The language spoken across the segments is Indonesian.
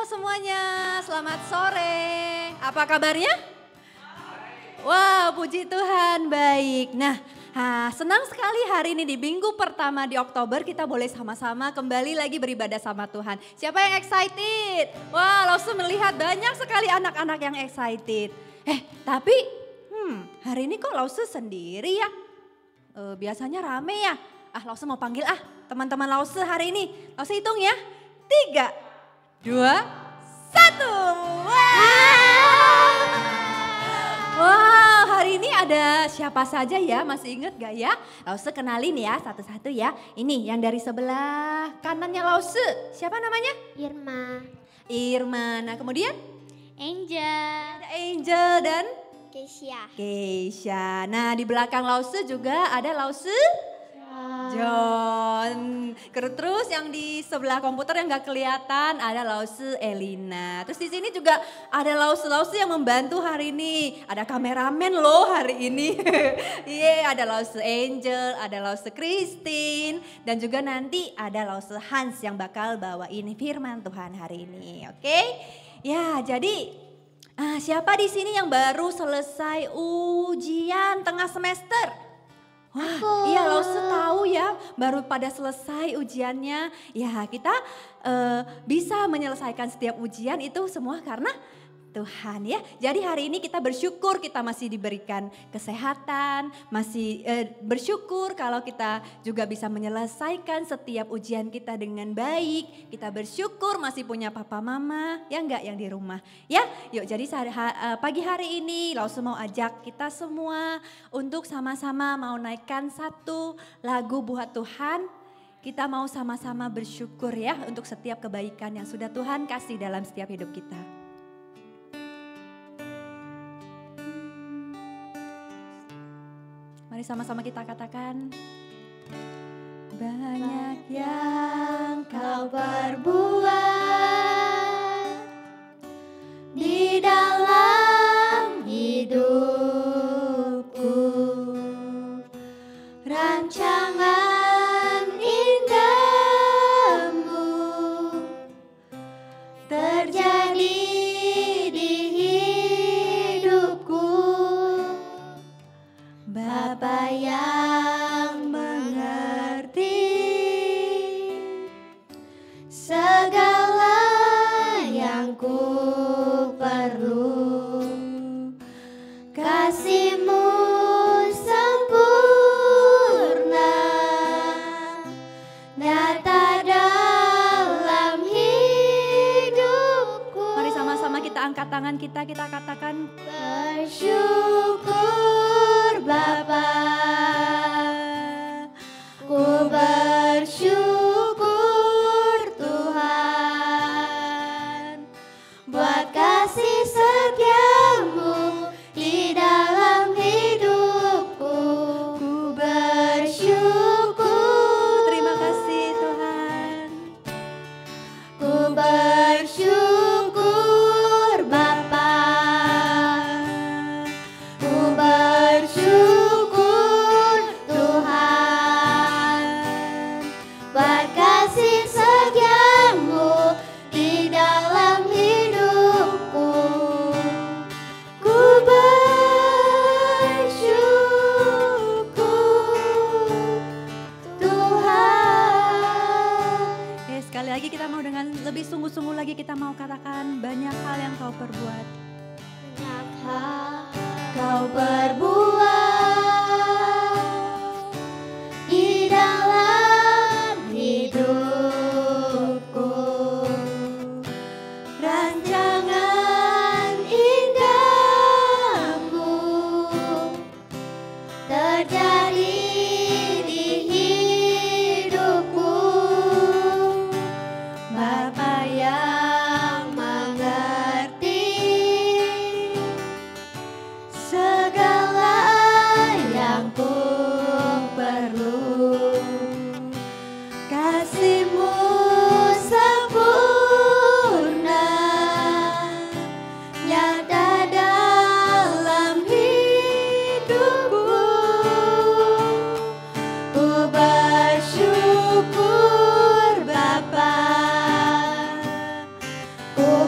semuanya, selamat sore. Apa kabarnya? Wah, puji Tuhan, baik. Nah, senang sekali hari ini di minggu pertama di Oktober kita boleh sama-sama kembali lagi beribadah sama Tuhan. Siapa yang excited? Wah, langsung melihat banyak sekali anak-anak yang excited. Tapi hari ini kok Lause sendiri ya? Biasanya rame ya? Lause mau panggil teman-teman Lause hari ini. Lause hitung ya. 3, 2, 1. Wow, hari ini ada siapa saja ya? Masih ingat gak ya? Lause kenalin ya satu-satu ya. Ini yang dari sebelah kanannya Lause. Siapa namanya? Irma. Nah kemudian? Angel. Ada Angel dan? Keisha. Nah di belakang Lause juga ada Lause? John. Terus yang di sebelah komputer yang gak kelihatan ada Lause Elina. Terus di sini juga ada Lause yang membantu hari ini. Ada kameramen loh hari ini. Ada Lause Angel, ada Lause Christine. Dan juga nanti ada Lause Hans yang bakal bawain firman Tuhan hari ini. Oke? Ya jadi siapa di sini yang baru selesai ujian tengah semester? Wah, iya Lause tahu ya, baru pada selesai ujiannya. Ya kita bisa menyelesaikan setiap ujian itu semua karena Tuhan ya. Jadi hari ini kita bersyukur kita masih diberikan kesehatan, masih bersyukur kalau kita juga bisa menyelesaikan setiap ujian kita dengan baik. Kita bersyukur masih punya papa mama, ya enggak yang di rumah. Ya, yuk jadi pagi hari ini Lause mau ajak kita semua untuk sama-sama mau naikkan satu lagu buat Tuhan. Kita mau sama-sama bersyukur ya untuk setiap kebaikan yang sudah Tuhan kasih dalam setiap hidup kita. Mari sama-sama kita katakan. Banyak yang kau perbuat di dalam hidupku. Rancangan indahmu terjadi di hidupku. Bapa yang mengerti segala yang ku perlu, kasih-Mu sempurna nyata dalam hidupku. Mari sama-sama kita angkat tangan kita katakan bersyukur Bapa, ku bersyukur Tuhan buat kasih setia-Mu di dalam hidupku. Ku bersyukur, terima kasih Tuhan. Ku bersyukur Bapa, ku bersyukur Tuhan buat kasih setia-Mu di dalam hidupku. Ku bersyukur Tuhan. Sekali lagi kita mau dengan lebih sungguh-sungguh lagi kita mau katakan banyak hal yang kau perbuat. Banyak hal Kau perbuat di dalam hidupku. Rancangan indahmu terjadi di hidupku. Bapa yang mengerti segala yang ku perlu, kasih-Mu sempurna nyata dalam hidupku. Ku bersyukur Bapa, ku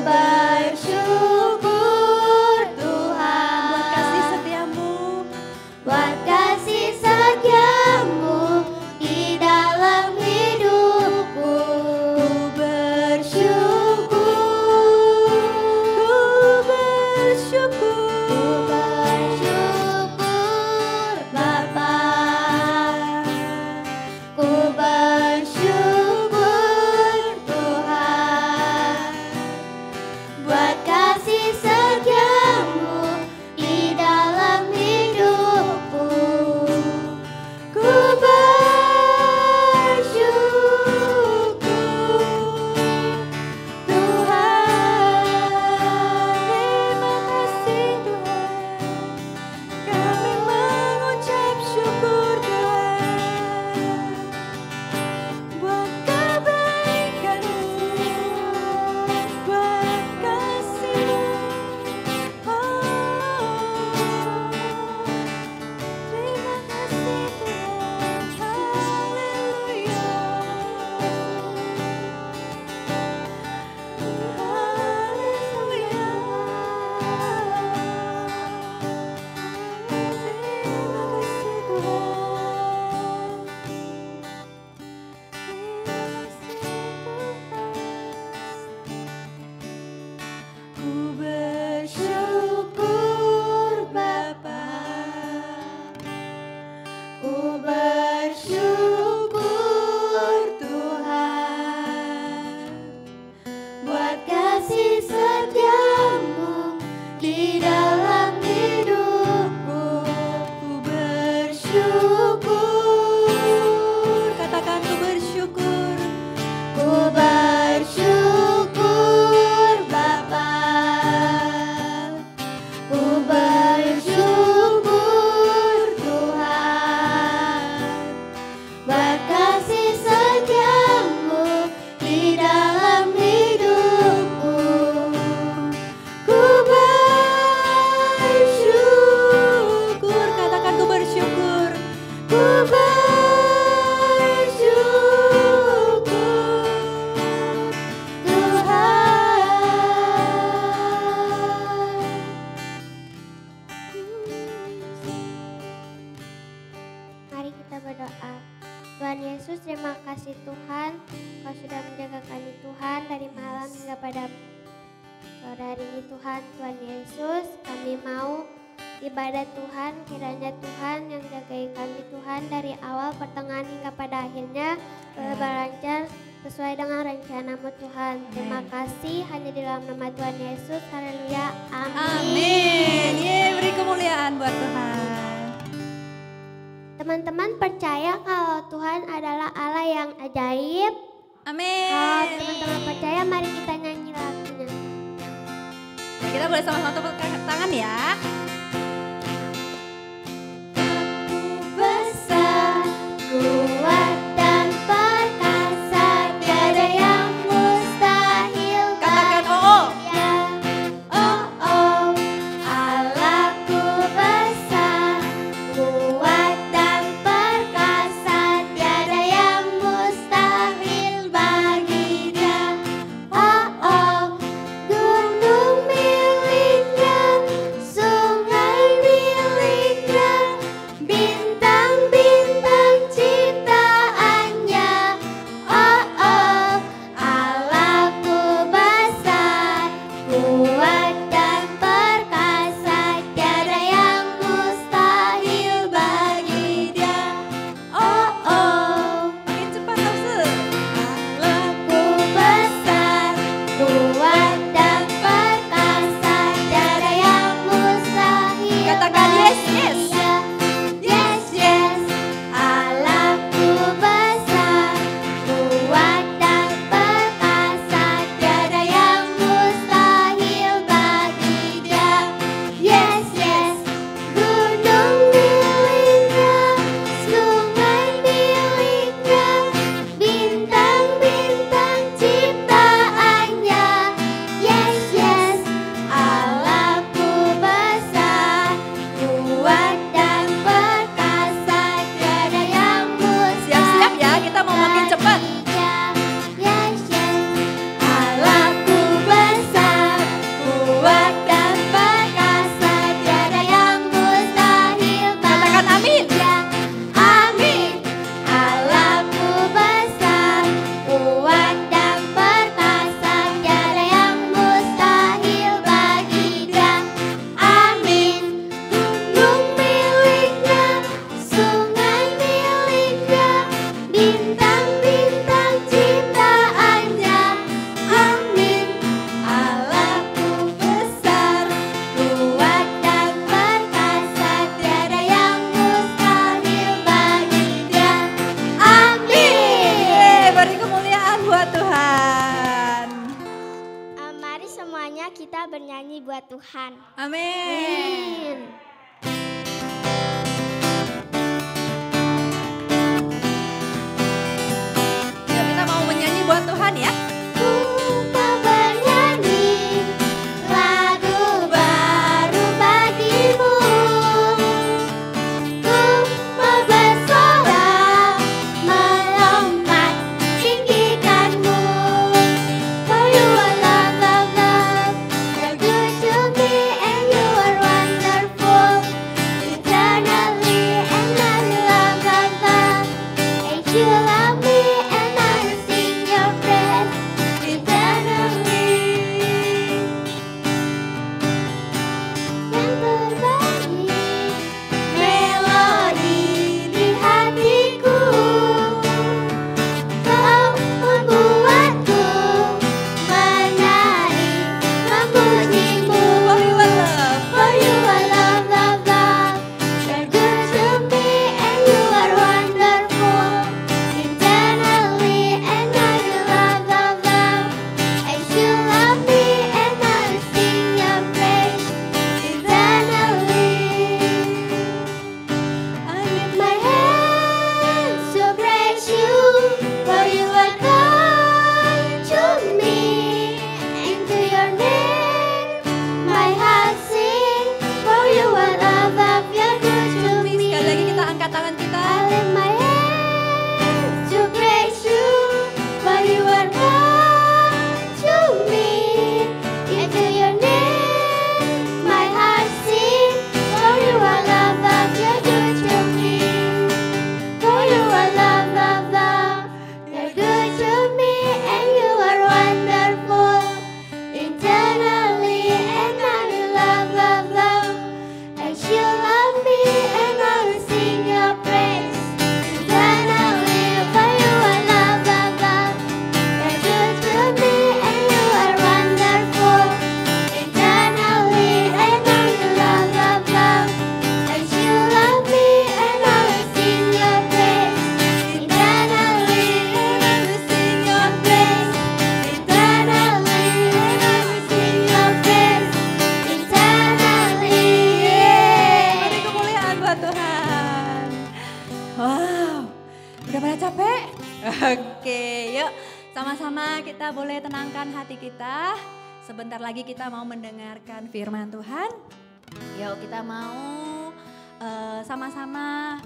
kasih Tuhan, Kau sudah menjaga kami Tuhan dari malam hingga pada sore hari ini Tuhan. Tuhan Yesus, kami mau ibadah Tuhan, kiranya Tuhan yang jagai kami Tuhan dari awal, pertengahan hingga pada akhirnya berlancar sesuai dengan rencana-Mu Tuhan. Terima kasih hanya di dalam nama Tuhan Yesus. Haleluya. Amin. Beri kemuliaan buat Tuhan. Teman-teman percaya kalau Tuhan adalah Allah yang ajaib? Amin. Kalau teman-teman percaya, mari kita nyanyi lagunya. Kita boleh sama-sama tepuk tangan ya. Besar, kuat dan perkasa, tiada yang mustahil. Katakan oh. Ya, oh oh, Allahku besar, kuat dan perkasa, tiada yang mustahil bagi Dia. Oh oh, gunung miliknya, sungai miliknya, bintang-bintang ciptaannya. Oh oh, Allahku besar, kuat dan perkasa, tiada yang mustahil bagi Dia. Oh oh, Makin cepat Tause. Allahku besar, kuat dan perkasa, tiada yang mustahil. Katakan yes, yes. Yes, yes. Allahku besar, kuat dan perkasa, tiada yang mustahil bagi Dia. Yes, yes. Gunung miliknya, sungai miliknya, bintang-bintang ciptaannya. Yes, yes. Allahku besar, kuat dan perkasa, tiada yang mustahil. Siap-siap ya, kita mau makin cepat. Yes, yes. Allahku besar, kuat dan perkasa, tiada yang mustahil. Katakan amin. Amin. Allahku besar, kuat dan perkasa, tiada yang mustahil bagi Dia. Amin. Gunung miliknya, sungai miliknya, bintang-bintang ciptaannya. Amin. Allahku besar, kuat dan perkasa, tiada yang mustahil bagi Dia. Amin. Beri kemuliaan buat Tuhan. Mari semuanya kita bernyanyi buat Tuhan. Amin. Yuk kita mau menyanyi buat Tuhan ya. Ku mau bernyanyi lagu baru bagimu. Ku mau bersorak melompat tinggikanmu. For you are love, love, love. You're good to me and you are wonderful. Oke, yuk sama-sama kita boleh tenangkan hati kita. Sebentar lagi kita mau mendengarkan firman Tuhan. Yuk kita mau sama-sama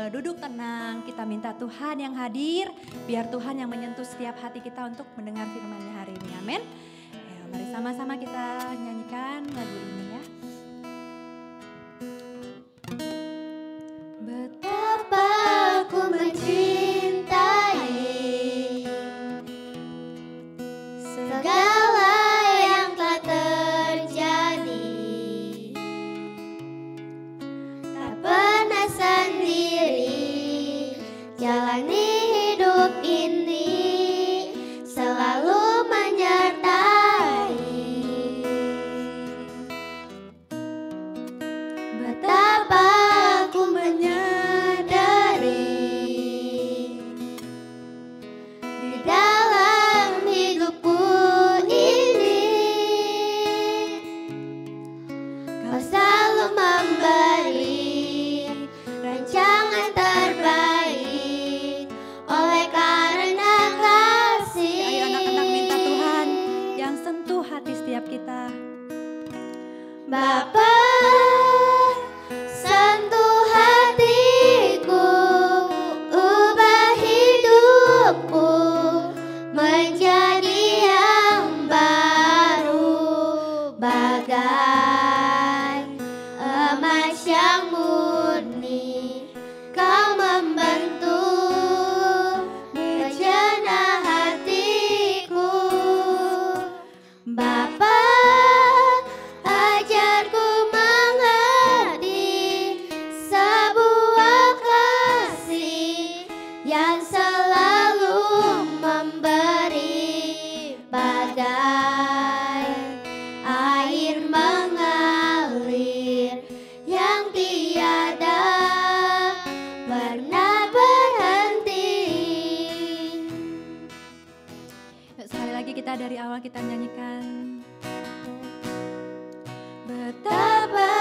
duduk tenang. Kita minta Tuhan yang hadir, biar Tuhan yang menyentuh setiap hati kita untuk mendengar firman-Nya hari ini. Amin. Yuk, mari sama-sama kita nyanyikan lagu ini ya. Betapa aku mencintai segala yang telah terjadi, tak pernah sendiri jalani hidup ini, selalu menyertai. Betapa aku menyadari di dalam hidupku ini, Kau selalu memberi rancangan terbaik oleh karena kasih. Ayo anak-anak minta Tuhan yang sentuh hati setiap kita. Bapa, sentuh hatiku, ubah hidupku menjadi yang baru, bagai emas yang murni. Kau membentuk rencana hatiku. Bapa, ajarku mengerti sebuah kasih yang selalu memberi, bagai air mengalir yang tiada pernah berhenti. Yuk, sekali lagi kita dari awal kita nyanyikan. Betapa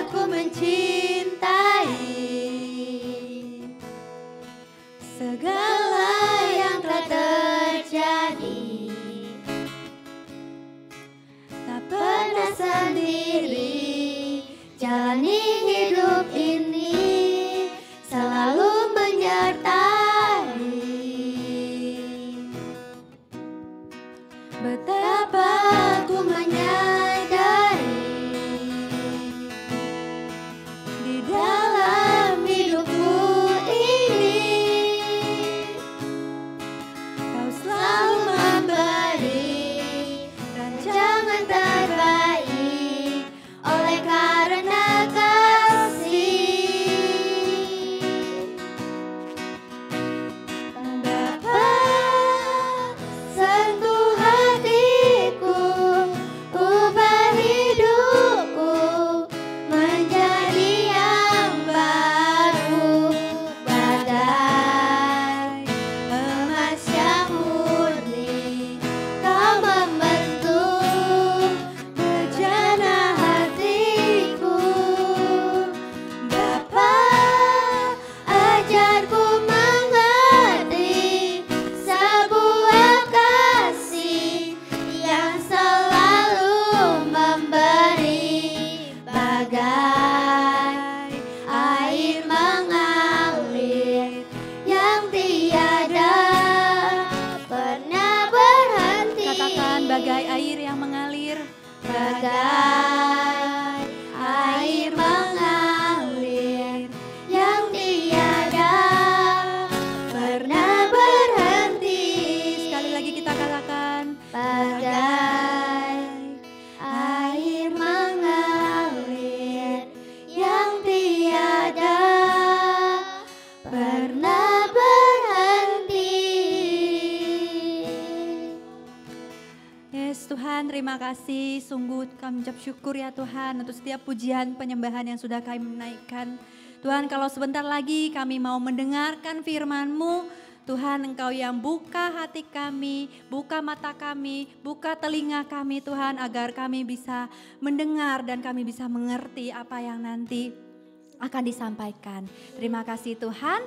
aku mencintai segala yang telah terjadi, tak pernah sendiri Jalani hidup ini, selalu menyertai. betapa Aku menyadari di dalam hidupku ini, Kau selalu memberi rancangan terbaik oleh karena kasih. Bapa, sentuh hatiku, ubah hidupku menjadi yang baru, bagai emas yang murni. Kau membentuk rencana hatiku. Bapa, ajarku mengerti sebuah kasih yang selalu memberi, bagai air mengalir yang tiada pernah berhenti. Katakan bagai air yang mengalir. Bagai air mengalir yang tiada pernah berhenti. Sekali lagi kita katakan. Bagai air mengalir yang tiada pernah berhenti. Yes Tuhan, terima kasih. Sungguh kami ucap syukur ya Tuhan untuk setiap pujian penyembahan yang sudah kami naikkan. Tuhan, kalau sebentar lagi kami mau mendengarkan firman-Mu, Tuhan, Engkau yang buka hati kami, buka mata kami, buka telinga kami Tuhan, agar kami bisa mendengar dan kami bisa mengerti apa yang nanti akan disampaikan. Terima kasih Tuhan.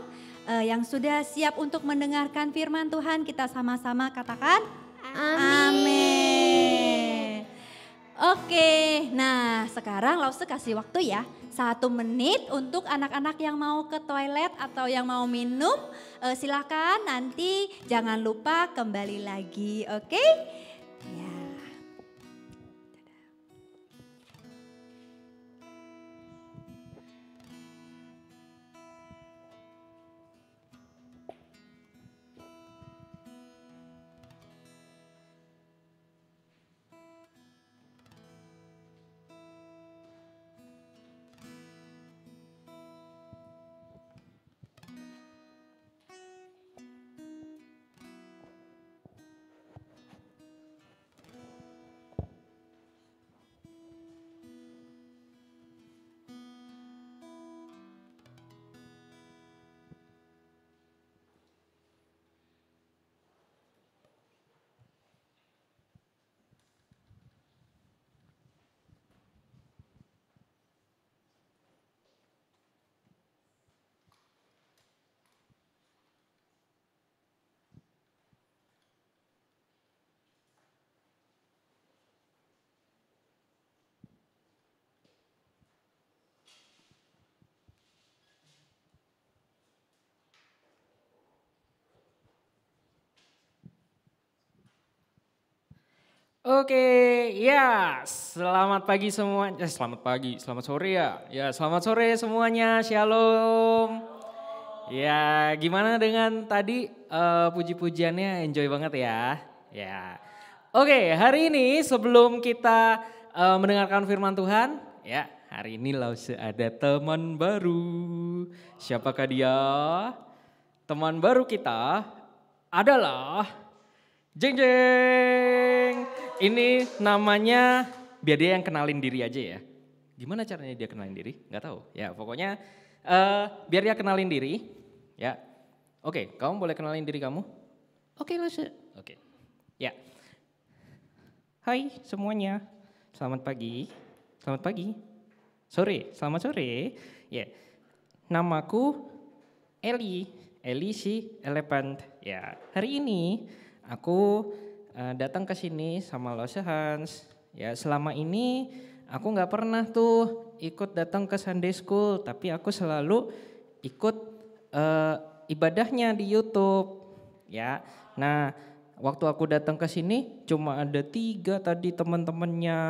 yang sudah siap untuk mendengarkan firman Tuhan, kita sama-sama katakan amin. Oke, nah sekarang Lause kasih waktu ya 1 menit untuk anak-anak yang mau ke toilet atau yang mau minum. Silakan, nanti jangan lupa kembali lagi, oke? Ya. Oke, ya, selamat pagi semua. Selamat pagi, selamat sore ya. Ya, selamat sore semuanya. Shalom. Ya, gimana dengan tadi puji-pujiannya? Enjoy banget ya. Ya. Oke, hari ini sebelum kita mendengarkan firman Tuhan, ya, hari ini Lause ada teman baru. Siapakah dia? Teman baru kita adalah Jeng Jeng. Ini namanya, biar dia yang kenalin diri aja ya. Gimana caranya dia kenalin diri? Gak tahu. Ya pokoknya biar dia kenalin diri. Ya. Oke, kamu boleh kenalin diri kamu? Oke, Luse. Oke. Ya. Hai semuanya. Selamat pagi. Selamat pagi. Sore, selamat sore. Ya. Namaku Eli. Eli si elephant. Ya, hari ini aku datang ke sini sama Lause Hans. Ya, selama ini aku nggak pernah tuh ikut datang ke Sunday School, tapi aku selalu ikut ibadahnya di YouTube. Ya, nah waktu aku datang ke sini cuma ada 3 tadi teman-temannya.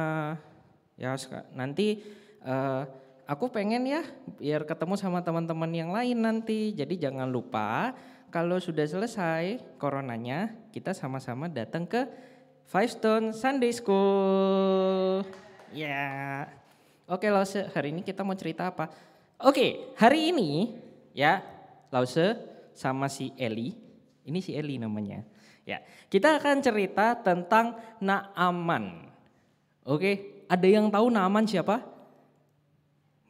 Ya, nanti aku pengen ya biar ketemu sama teman-teman yang lain nanti. Jadi jangan lupa. Kalau sudah selesai coronanya, kita sama-sama datang ke Five Stone Sunday School. Ya, oke Lause, hari ini kita mau cerita apa? Oke, hari ini ya Lause sama si Eli, ini si Eli namanya. Ya, kita akan cerita tentang Naaman. Oke, ada yang tahu Naaman siapa?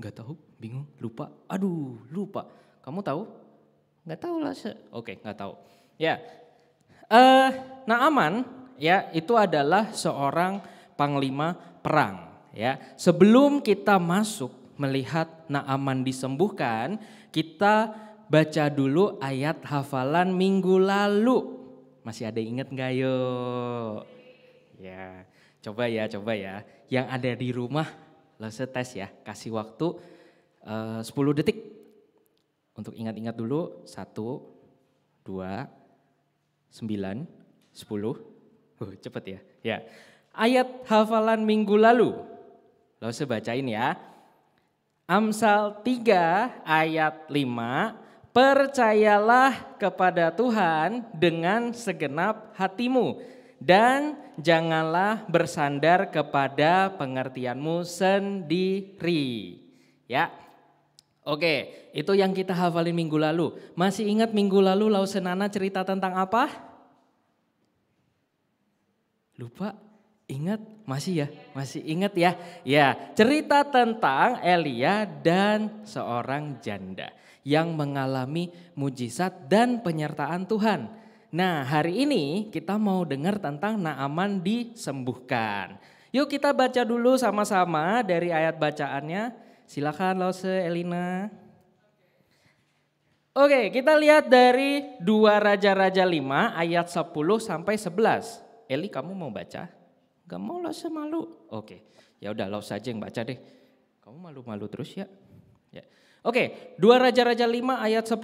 Gak tahu, bingung, lupa. Aduh, lupa. Kamu tahu? Nggak tahu lah, oke nggak tahu. Ya, Naaman ya itu adalah seorang panglima perang. Ya, sebelum kita masuk melihat Naaman disembuhkan, kita baca dulu ayat hafalan minggu lalu. Masih ada ingat nggak yo? Ya, coba ya. Yang ada di rumah, Lause tes ya, kasih waktu 10 detik. Untuk ingat-ingat dulu, 1, 2, 9, 10. Cepet ya. Ya. Ayat hafalan minggu lalu. Lause bacain ya. Amsal 3 ayat 5. Percayalah kepada Tuhan dengan segenap hatimu. Dan janganlah bersandar kepada pengertianmu sendiri. Ya. Oke, itu yang kita hafalin minggu lalu. Masih ingat minggu lalu Lause Nana cerita tentang apa? Lupa? Ingat? Masih ya? Masih ingat ya? Ya, cerita tentang Elia dan seorang janda yang mengalami mujizat dan penyertaan Tuhan. Nah, hari ini kita mau dengar tentang Naaman disembuhkan. Yuk kita baca dulu sama-sama dari ayat bacaannya. Silakan Lause, Elina. Oke, kita lihat dari 2 Raja-Raja 5 ayat 10 sampai 11. Eli, kamu mau baca? Gak mau, lah semalu. Oke, ya udah Laus saja yang baca deh. Kamu malu-malu terus ya. Oke, 2 Raja-Raja 5 ayat 10.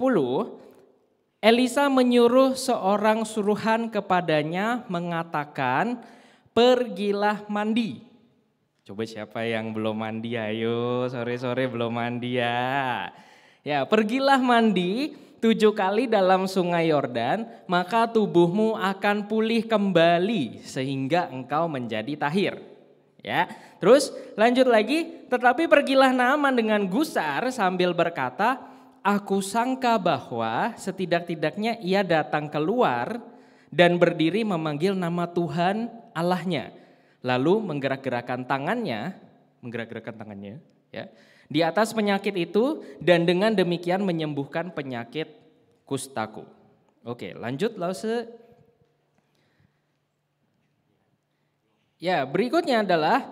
Elisa menyuruh seorang suruhan kepadanya mengatakan, pergilah mandi. Coba siapa yang belum mandi, ayo sore-sore belum mandi ya. Ya, pergilah mandi 7 kali dalam sungai Yordan, maka tubuhmu akan pulih kembali sehingga engkau menjadi tahir. Ya, terus lanjut lagi, tetapi pergilah Naaman dengan gusar sambil berkata, aku sangka bahwa setidak-tidaknya ia datang keluar dan berdiri memanggil nama Tuhan Allahnya. Lalu menggerak-gerakkan tangannya ya, di atas penyakit itu dan dengan demikian menyembuhkan penyakit kustaku. Oke, lanjut Lause. Ya, berikutnya adalah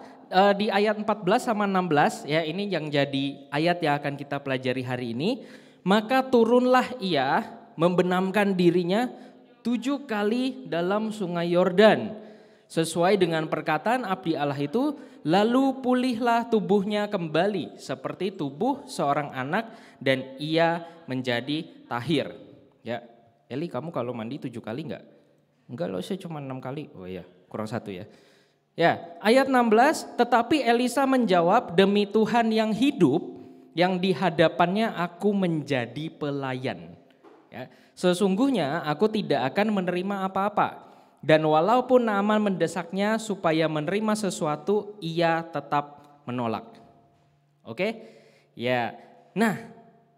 di ayat 14 sama 16 ya, ini yang jadi ayat yang akan kita pelajari hari ini. Maka turunlah ia membenamkan dirinya 7 kali dalam sungai Yordan sesuai dengan perkataan abdi Allah itu, lalu pulihlah tubuhnya kembali seperti tubuh seorang anak dan ia menjadi tahir. Ya, Eli, kamu kalau mandi 7 kali enggak? Enggak loh, saya cuma 6 kali. Oh iya, kurang 1 ya. Ya, ayat 16, tetapi Elisa menjawab, demi Tuhan yang hidup, yang di hadapannya aku menjadi pelayan. Ya, sesungguhnya aku tidak akan menerima apa-apa. Dan walaupun Naaman mendesaknya supaya menerima sesuatu, ia tetap menolak. Oke? Ya. Nah,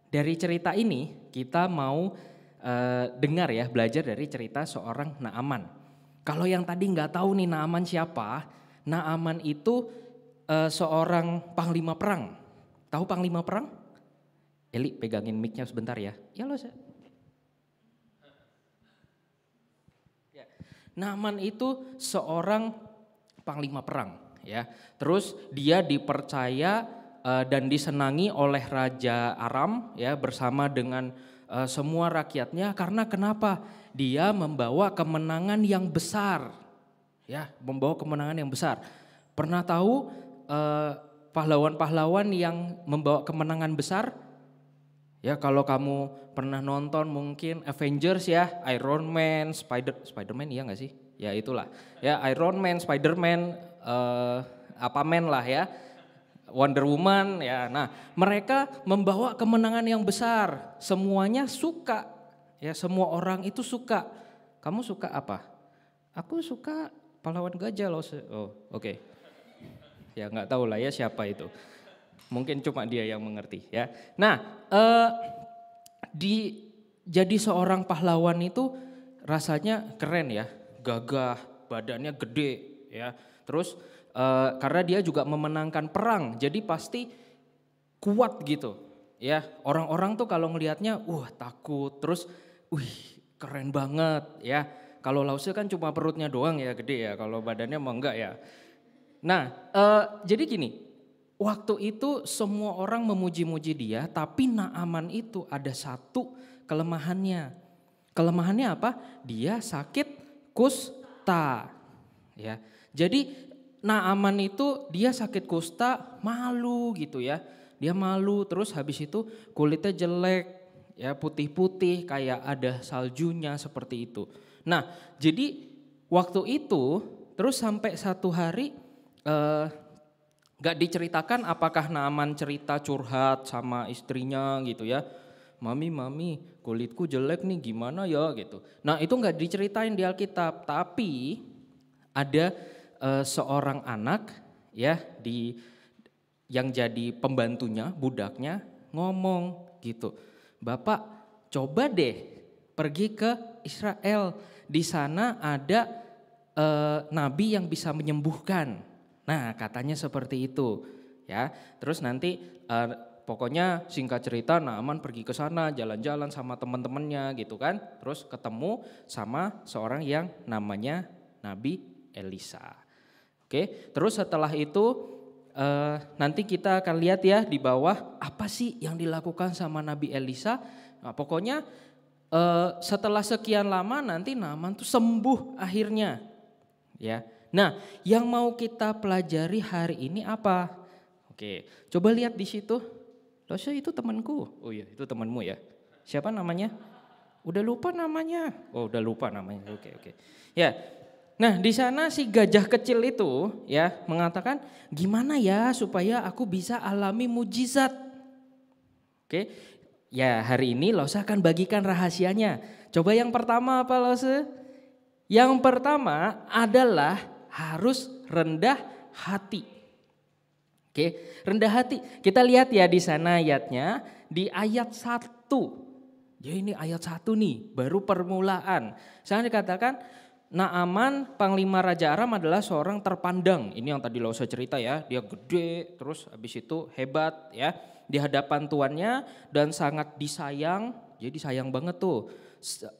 dari cerita ini kita mau dengar ya, belajar dari cerita seorang Naaman. Kalau yang tadi nggak tahu nih Naaman siapa, Naaman itu seorang panglima perang. Tahu panglima perang? Eli, pegangin mic-nya sebentar ya. Ya lo. Naaman itu seorang panglima perang ya. Terus dia dipercaya dan disenangi oleh Raja Aram ya, bersama dengan semua rakyatnya, karena kenapa? Dia membawa kemenangan yang besar. Ya, membawa kemenangan yang besar. Pernah tahu pahlawan-pahlawan yang membawa kemenangan besar? Ya, kalau kamu pernah nonton mungkin Avengers ya, Iron Man, Spider-Man iya gak sih? Ya itulah. Ya, Iron Man, Spider-Man, Man lah ya. Wonder Woman ya. Nah, mereka membawa kemenangan yang besar. Semuanya suka. Ya, semua orang itu suka. Kamu suka apa? Aku suka pahlawan gajah loh. Oh, oke. Ya nggak tahu lah ya siapa itu. Mungkin cuma dia yang mengerti ya. Nah, jadi seorang pahlawan itu rasanya keren ya, gagah, badannya gede ya. Terus karena dia juga memenangkan perang, jadi pasti kuat gitu ya. Orang-orang tuh kalau ngelihatnya, takut. Terus, keren banget ya. Kalau Lause kan cuma perutnya doang ya gede ya, kalau badannya mah enggak ya. Nah, jadi gini. Waktu itu semua orang memuji-muji dia, tapi Naaman itu ada satu kelemahannya. Kelemahannya apa? Dia sakit kusta. Ya. Jadi Naaman itu dia sakit kusta, malu gitu ya. Dia malu, terus habis itu kulitnya jelek, ya putih-putih kayak ada saljunya seperti itu. Nah, jadi waktu itu terus sampai satu hari gak diceritakan apakah Naaman cerita curhat sama istrinya gitu ya. Mami kulitku jelek nih gimana ya gitu. Nah itu gak diceritain di Alkitab, tapi ada seorang anak ya yang jadi pembantunya, budaknya ngomong gitu. Bapak coba deh pergi ke Israel, di sana ada nabi yang bisa menyembuhkan. Nah katanya seperti itu ya. Terus nanti pokoknya singkat cerita Naaman pergi ke sana jalan-jalan sama teman-temannya gitu kan. Terus ketemu sama seorang yang namanya Nabi Elisa. Oke, terus setelah itu nanti kita akan lihat ya di bawah apa sih yang dilakukan sama Nabi Elisa. Nah, pokoknya setelah sekian lama nanti Naaman tuh sembuh akhirnya. Ya. Nah, yang mau kita pelajari hari ini apa? Oke, coba lihat di situ. Lose itu temanku. Oh iya, itu temanmu ya. Siapa namanya? Udah lupa namanya. Oh, udah lupa namanya. Oke. Ya. Nah, di sana si gajah kecil itu ya mengatakan, "Gimana ya supaya aku bisa alami mujizat?" Oke. Ya, hari ini Lose akan bagikan rahasianya. Coba yang pertama apa Lose? Yang pertama adalah harus rendah hati. Oke, rendah hati. Kita lihat ya di sana ayatnya, di ayat 1. Ya ini ayat 1 nih, baru permulaan. Sana dikatakan, Naaman, panglima Raja Aram adalah seorang terpandang. Ini yang tadi Lose cerita ya, dia gede, terus habis itu hebat ya. Di hadapan tuannya dan sangat disayang, jadi sayang banget tuh.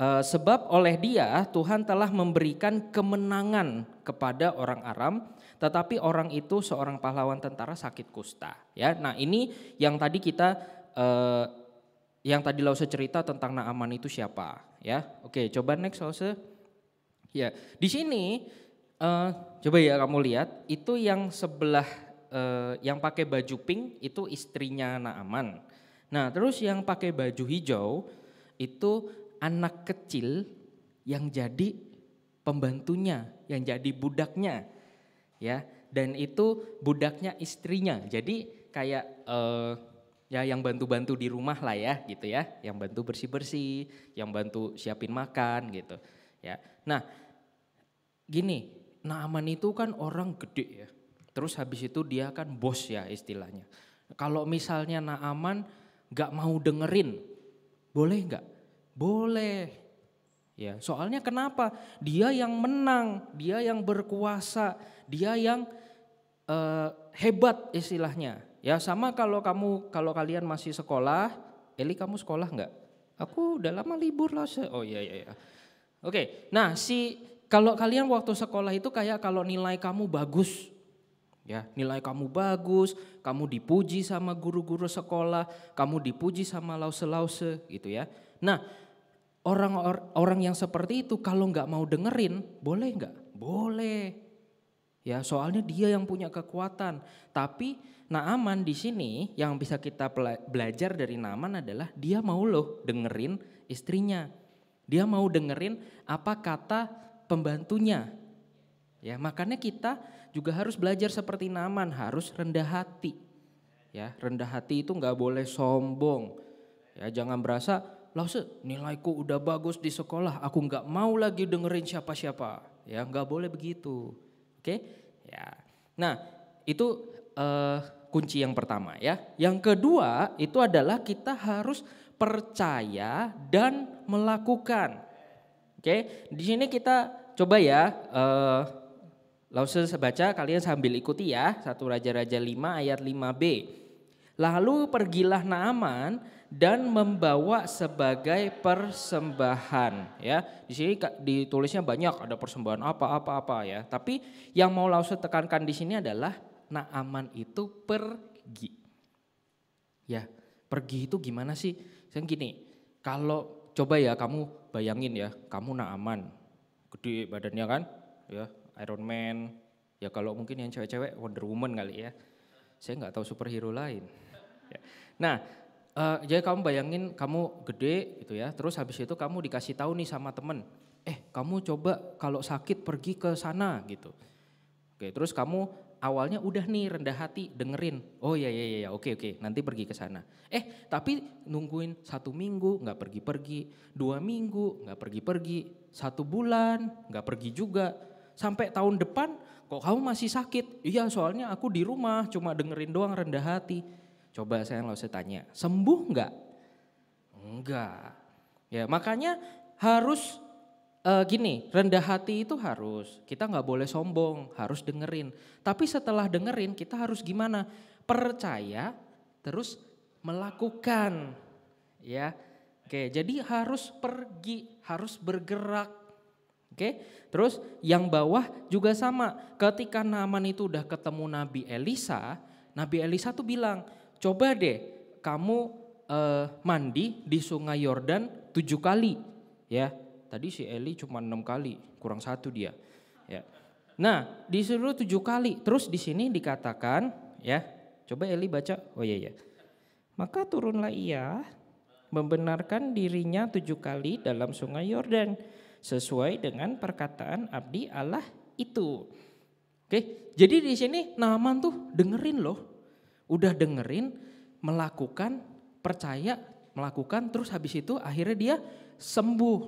Sebab oleh dia Tuhan telah memberikan kemenangan kepada orang Aram. Tetapi orang itu seorang pahlawan tentara sakit kusta. Ya, nah ini yang tadi yang tadi Lause cerita tentang Naaman itu siapa? Ya, oke, coba next Lause. Ya, di sini coba ya kamu lihat itu yang sebelah yang pakai baju pink itu istrinya Naaman. Nah, terus yang pakai baju hijau itu anak kecil yang jadi pembantunya, yang jadi budaknya. Ya, dan itu budaknya istrinya. Jadi kayak ya yang bantu-bantu di rumah lah ya gitu ya, yang bantu bersih-bersih, yang bantu siapin makan gitu. Ya. Nah, gini, Naaman itu kan orang gede ya. Terus habis itu dia kan bos ya istilahnya. Kalau misalnya Naaman gak mau dengerin, boleh gak? Boleh. Ya, soalnya kenapa? Dia yang menang, dia yang berkuasa, dia yang hebat istilahnya. Ya sama kalau kalian masih sekolah, Eli kamu sekolah nggak? Aku udah lama libur lah. Oh iya. Oke, nah kalau kalian waktu sekolah itu kayak kalau nilai kamu bagus, ya nilai kamu bagus, kamu dipuji sama guru-guru sekolah, kamu dipuji sama lause-lause gitu ya. Nah, orang yang seperti itu kalau nggak mau dengerin, boleh nggak? Boleh. Ya, soalnya dia yang punya kekuatan. Tapi Naaman di sini yang bisa kita belajar dari Naaman adalah dia mau loh dengerin istrinya. Dia mau dengerin apa kata pembantunya. Ya, makanya kita juga harus belajar seperti Naaman, harus rendah hati. Ya, rendah hati itu nggak boleh sombong. Ya, jangan berasa Lause, nilaiku udah bagus di sekolah, aku nggak mau lagi dengerin siapa-siapa. Ya, nggak boleh begitu. Oke? Ya. Nah, itu kunci yang pertama ya. Yang kedua itu adalah kita harus percaya dan melakukan. Oke? Di sini kita coba ya Lause baca, kalian sambil ikuti ya. 1 Raja-Raja 5 ayat 5b. Lalu pergilah Naaman dan membawa sebagai persembahan ya. Di sini ditulisnya banyak, ada persembahan apa ya. Tapi yang mau Lause tekankan di sini adalah Naaman itu pergi. Ya, pergi itu gimana sih? Saya gini, kalau coba ya kamu bayangin ya, kamu Naaman, gede badannya kan, ya Iron Man. Ya kalau mungkin yang cewek-cewek Wonder Woman kali ya. Saya nggak tahu superhero lain. Ya. Nah, jadi kamu bayangin kamu gede gitu ya, terus habis itu kamu dikasih tahu nih sama temen, kamu coba kalau sakit pergi ke sana gitu. Oke, terus kamu awalnya udah nih rendah hati dengerin, oh ya oke, nanti pergi ke sana. Tapi nungguin 1 minggu nggak pergi-pergi, 2 minggu nggak pergi-pergi, 1 bulan nggak pergi juga, sampai tahun depan kok kamu masih sakit? Iya soalnya aku di rumah cuma dengerin doang rendah hati. Coba saya langsung tanya, sembuh enggak? Enggak. Ya makanya harus gini, rendah hati itu harus, kita nggak boleh sombong, harus dengerin. Tapi setelah dengerin kita harus gimana? Percaya, terus melakukan. Ya, oke. Jadi harus pergi, harus bergerak. Oke, terus yang bawah juga sama. Ketika Naaman itu udah ketemu Nabi Elisa tuh bilang, coba deh kamu mandi di sungai Yordan 7 kali. Ya, tadi si Eli cuma 6 kali, kurang 1 dia. Ya. Nah, disuruh 7 kali. Terus di sini dikatakan, ya, coba Eli baca. Oh iya. Maka turunlah ia membenarkan dirinya 7 kali dalam sungai Yordan sesuai dengan perkataan abdi Allah itu. Oke, jadi di sini Naaman tuh dengerin loh. Udah dengerin, melakukan, percaya, melakukan, terus habis itu akhirnya dia sembuh.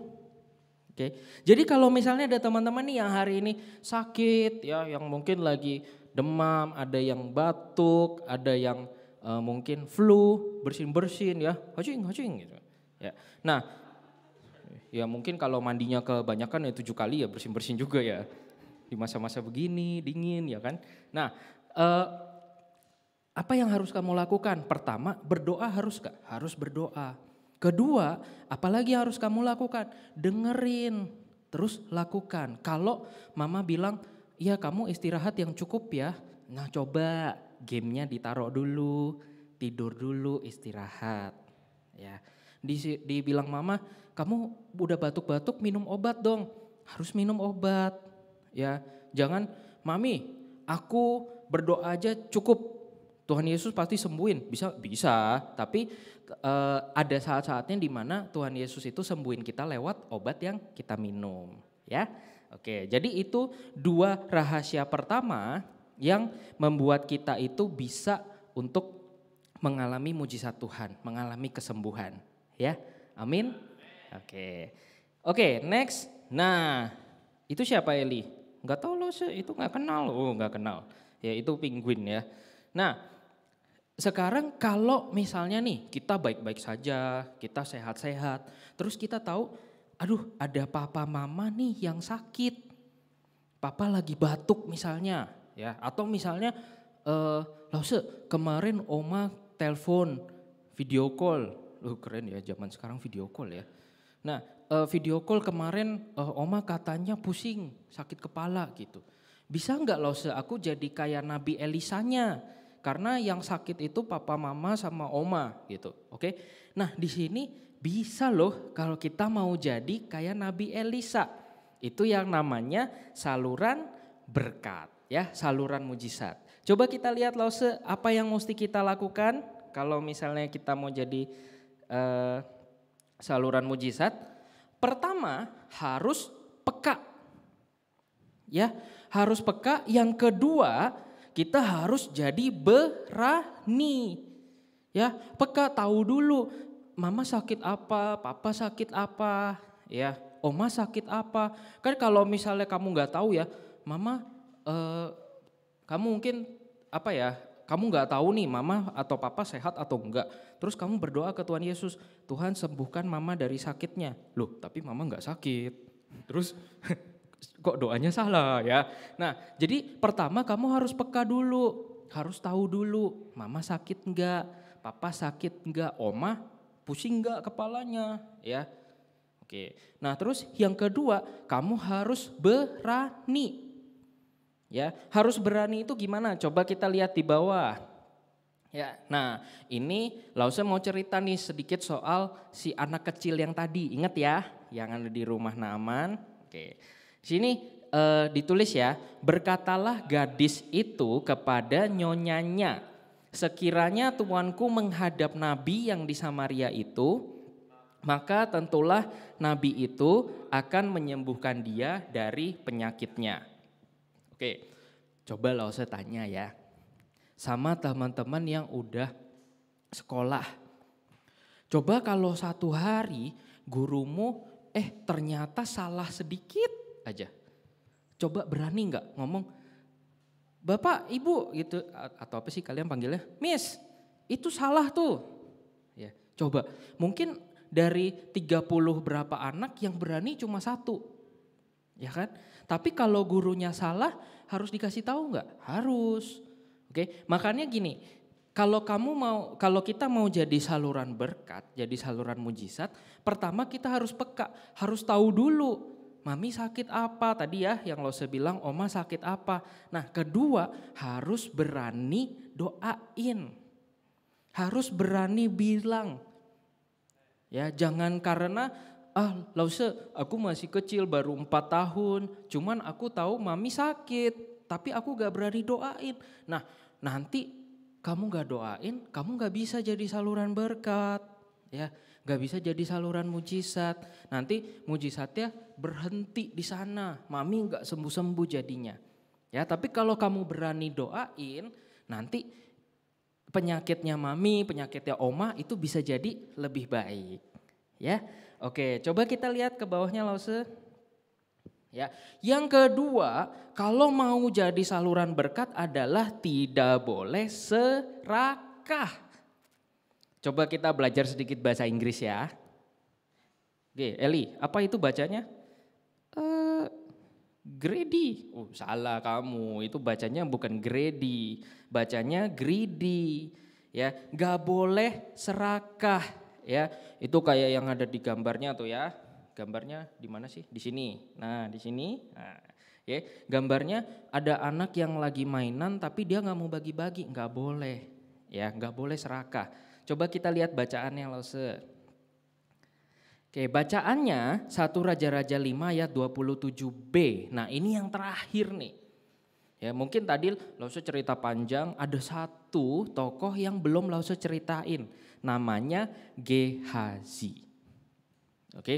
Oke. Jadi kalau misalnya ada teman-teman nih yang hari ini sakit ya, yang mungkin lagi demam, ada yang batuk, ada yang mungkin flu, bersin-bersin ya, hacing gitu. Ya. Nah, ya mungkin kalau mandinya kebanyakan ya 7 kali ya bersin-bersin juga ya. Di masa-masa begini, dingin ya kan. Nah, apa yang harus kamu lakukan? Pertama, berdoa harus gak? Harus berdoa. Kedua, apalagi yang harus kamu lakukan? Dengerin, terus lakukan. Kalau mama bilang, ya kamu istirahat yang cukup ya. Nah coba gamenya ditaruh dulu, tidur dulu, istirahat. Ya, dibilang mama, kamu udah batuk-batuk minum obat dong. Harus minum obat. Ya, jangan mami, aku berdoa aja cukup. Tuhan Yesus pasti sembuhin, bisa, tapi ada saat-saatnya di mana Tuhan Yesus itu sembuhin kita lewat obat yang kita minum, ya. Oke, jadi itu 2 rahasia pertama yang membuat kita itu bisa untuk mengalami mujizat Tuhan, mengalami kesembuhan, ya. Amin. Oke, next. Nah, itu siapa Eli? Enggak tahu loh, itu enggak kenal. Oh, enggak kenal. Ya, itu penguin ya. Nah, sekarang kalau misalnya nih kita baik-baik saja, kita sehat-sehat, terus kita tahu, aduh ada papa mama nih yang sakit, papa lagi batuk misalnya, ya, atau misalnya, kemarin oma telepon, video call, keren ya zaman sekarang video call ya. Nah video call kemarin oma katanya pusing, sakit kepala gitu, bisa nggak aku jadi kayak Nabi Elisanya? Karena yang sakit itu papa mama sama oma gitu. Oke. Nah, di sini bisa loh kalau kita mau jadi kayak Nabi Elisa. Itu yang namanya saluran berkat ya, saluran mujizat. Coba kita lihat apa yang mesti kita lakukan kalau misalnya kita mau jadi saluran mujizat. Pertama, harus peka. Ya, harus peka. Yang kedua, kita harus jadi berani. Ya, peka, tahu dulu mama sakit apa, papa sakit apa, ya, oma sakit apa. Kan kalau misalnya kamu nggak tahu ya, mama kamu mungkin kamu nggak tahu nih mama atau papa sehat atau enggak. Terus kamu berdoa ke Tuhan Yesus, Tuhan sembuhkan mama dari sakitnya. Loh, tapi mama nggak sakit. Terus kok doanya salah ya. Nah, jadi pertama kamu harus peka dulu, harus tahu dulu mama sakit enggak, papa sakit enggak, oma pusing enggak kepalanya ya. Oke. Nah, terus yang kedua, kamu harus berani. Ya, harus berani itu gimana? Coba kita lihat di bawah. Ya, nah ini Lause mau cerita nih sedikit soal si anak kecil yang tadi. Ingat ya, yang ada di rumah Naaman. Oke. Sini ditulis ya, berkatalah gadis itu kepada nyonyanya, sekiranya tuanku menghadap nabi yang di Samaria itu, maka tentulah nabi itu akan menyembuhkan dia dari penyakitnya. Oke, coba Lause tanya ya, sama teman-teman yang udah sekolah. Coba kalau satu hari gurumu ternyata salah sedikit aja. Coba berani nggak ngomong, Bapak, Ibu gitu, atau apa sih kalian panggilnya? Miss, itu salah tuh. Ya, coba. Mungkin dari 30 berapa anak yang berani cuma 1. Ya kan? Tapi kalau gurunya salah harus dikasih tahu nggak? Harus. Oke, makanya gini, kalau kita mau jadi saluran berkat, jadi saluran mujizat, pertama kita harus peka, harus tahu dulu. Mami sakit apa tadi ya yang Lause bilang, oma sakit apa. Nah kedua harus berani doain. harus berani bilang. Ya, jangan karena Lause, aku masih kecil baru 4 tahun, cuman aku tahu mami sakit, tapi aku gak berani doain. Nah, nanti kamu gak doain, kamu gak bisa jadi saluran berkat, ya, gak bisa jadi saluran mujizat. Nanti mujizatnya berhenti di sana, mami gak sembuh-sembuh jadinya. Ya, tapi kalau kamu berani doain, nanti penyakitnya mami, penyakitnya oma itu bisa jadi lebih baik. Ya, oke, coba kita lihat ke bawahnya Lause. Ya, yang kedua, kalau mau jadi saluran berkat adalah tidak boleh serakah. Coba kita belajar sedikit bahasa Inggris ya. Oke, Eli, apa itu bacanya? Greedy. Salah kamu, itu bacanya bukan greedy, bacanya greedy. Ya, gak boleh serakah. Ya, itu kayak yang ada di gambarnya tuh ya. Gambarnya di mana sih? Di sini. Nah, di sini. Nah, ya, gambarnya ada anak yang lagi mainan tapi dia nggak mau bagi-bagi, nggak boleh. Ya, nggak boleh serakah. Coba kita lihat bacaannya Lause. Oke, bacaannya 1 Raja-Raja 5 ayat 27b. Nah, ini yang terakhir nih. Ya, mungkin tadi Lause cerita panjang, ada satu tokoh yang belum Lause ceritain. Namanya Gehazi. Oke,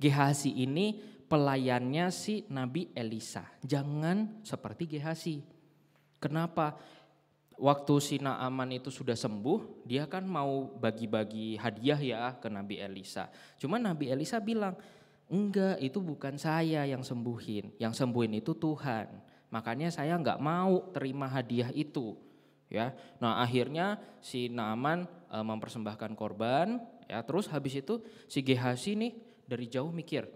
Gehazi ini pelayannya si Nabi Elisa. Jangan seperti Gehazi. Kenapa? Waktu si Naaman itu sudah sembuh, dia kan mau bagi-bagi hadiah ya ke Nabi Elisa. Cuma Nabi Elisa bilang, enggak, itu bukan saya yang sembuhin. Yang sembuhin itu Tuhan. Makanya saya enggak mau terima hadiah itu. Ya, nah akhirnya si Naaman mempersembahkan korban. Ya, terus habis itu si Gehazi nih dari jauh mikir,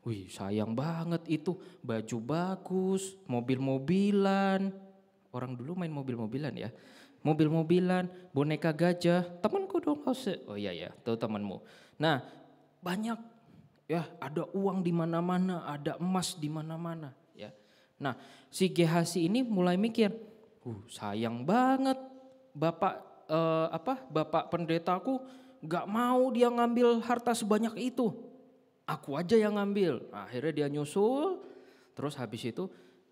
wih sayang banget itu, baju bagus, mobil-mobilan. Orang dulu main mobil-mobilan ya. Mobil-mobilan, boneka gajah, temanku dong Lause. Oh iya ya, tuh temanmu. Nah, banyak ya, ada uang di mana-mana, ada emas di mana-mana ya. Nah, si Gehazi ini mulai mikir, sayang banget Bapak pendetaku gak mau dia ngambil harta sebanyak itu. Aku aja yang ngambil. Nah, akhirnya dia nyusul, terus habis itu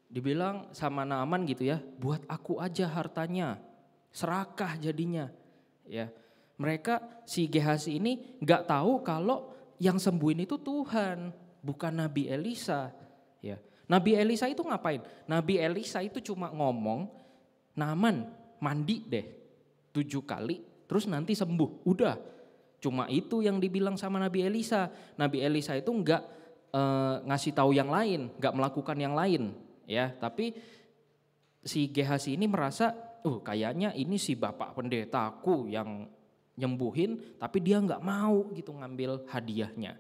dibilang sama Naaman gitu ya, buat aku aja hartanya, serakah jadinya. Ya, mereka si Gehazi ini nggak tahu kalau yang sembuhin itu Tuhan, bukan Nabi Elisa. Ya, Nabi Elisa itu ngapain? Nabi Elisa itu cuma ngomong, Naaman mandi deh 7 kali, terus nanti sembuh. Udah, cuma itu yang dibilang sama Nabi Elisa. Nabi Elisa itu nggak ngasih tahu yang lain, nggak melakukan yang lain. Ya, tapi si Gehazi ini merasa, kayaknya ini si bapak pendetaku yang nyembuhin, tapi dia nggak mau gitu ngambil hadiahnya.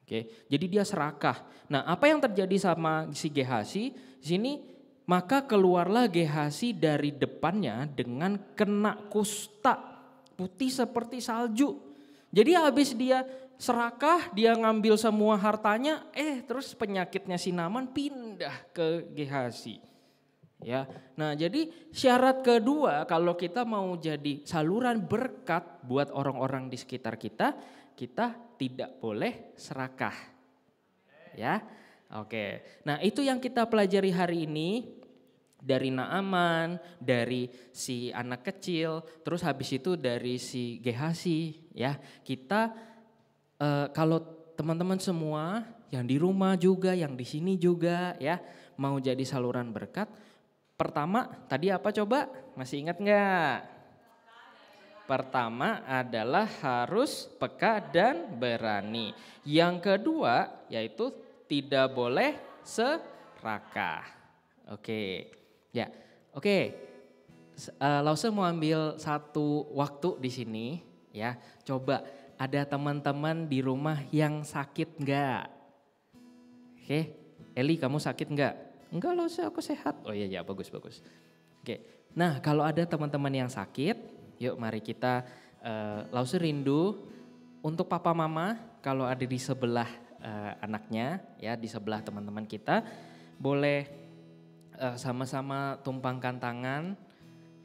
Oke, jadi dia serakah. Nah, apa yang terjadi sama si Gehazi? Di sini maka keluarlah Gehazi dari depannya dengan kena kusta putih seperti salju. Jadi habis dia serakah, dia ngambil semua hartanya, terus penyakitnya si Naaman pindah ke Gehazi. Ya, nah jadi syarat kedua kalau kita mau jadi saluran berkat buat orang-orang di sekitar kita, kita tidak boleh serakah. Ya, oke. Nah itu yang kita pelajari hari ini dari Naaman, dari si anak kecil, terus habis itu dari si Gehazi. Ya, kita kalau teman-teman semua yang di rumah juga, yang di sini juga ya mau jadi saluran berkat. Pertama tadi apa coba? Masih ingat enggak? Pertama adalah harus peka dan berani. Yang kedua yaitu tidak boleh serakah. Oke. Ya. Oke. Lause mau ambil satu waktu di sini ya. Coba, ada teman-teman di rumah yang sakit enggak? Oke, Eli kamu sakit enggak? Enggak Lause, aku sehat. Oh iya, bagus. Oke, nah kalau ada teman-teman yang sakit, yuk mari kita, Lause rindu untuk papa mama kalau ada di sebelah anaknya, ya di sebelah teman-teman kita, boleh sama-sama tumpangkan tangan,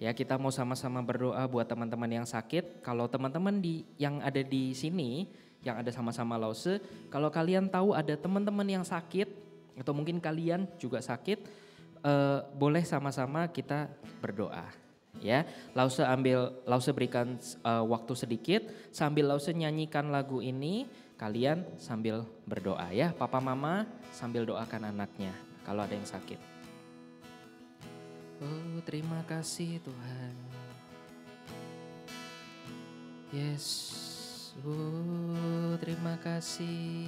Ya, kita mau sama-sama berdoa buat teman-teman yang sakit. Kalau teman-teman yang ada di sini, yang ada sama-sama Lause, kalau kalian tahu ada teman-teman yang sakit atau mungkin kalian juga sakit, boleh sama-sama kita berdoa. Ya, Lause berikan waktu sedikit sambil Lause nyanyikan lagu ini, kalian sambil berdoa ya. Papa mama sambil doakan anaknya kalau ada yang sakit. Oh, terima kasih Tuhan. Yes. Oh, terima kasih.